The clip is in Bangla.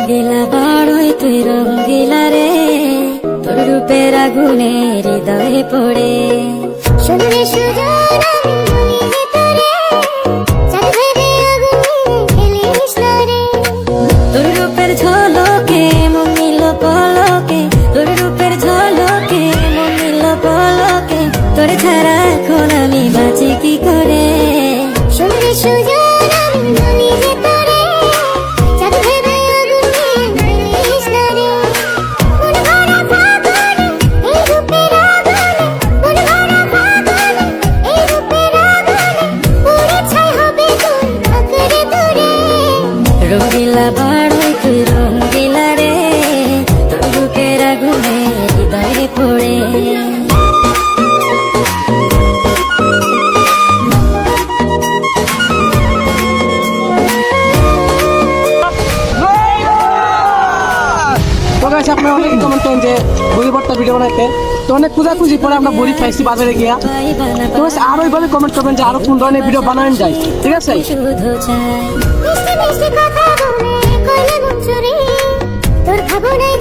রঙ্গিলা বড়ই তুই রঙ্গিলা রে, তোর রূপের আগুনে হৃদয়ে পড়ে। শুনলে সুজন আমি বলি যে তোরে, চাঁদ ভেবে আগুনে খেলিস না রে। তোর রূপের ঝলকে মন নিল পলকে, তোর রূপের ঝলকে মন নিল পলকে, তোর ছাড়া এখন আমি বাঁচি কি করে। শুনলে সুজন আমি বলি যে তোরে, চাঁদ ভেবে আগুনে খেলিস না রে। মন ভরা ফাগুনে এই রূপের আগুনে, মন ভরা ফাগুনে এই রূপের আগুনে, পুড়ে ছাই হবে তোর আঁকড়ে ধরে। রঙ্গিলা বড়ই তুই রঙ্গিলা রে, তোর রূপের আগুনে হৃদয়ে পড়ে। তো গাইস আপনারা অনেক কমেন্ট করেন যে বড়ি ভর্তা ভিডিও বানাইতে, তো অনেক খুঁজাখুঁজি পরে আমরা বড়ি পাইছি বাজারে গিয়া। তো গাইস আরো এইভাবে কমেন্ট করবেন যে আরো কোন ধরনের ভিডিও বানানো যায়, ঠিক আছে? শুধু চাই মিষ্টি মিষ্টি কথা বলে কইলে মন চুরি, তোর ভাবনায়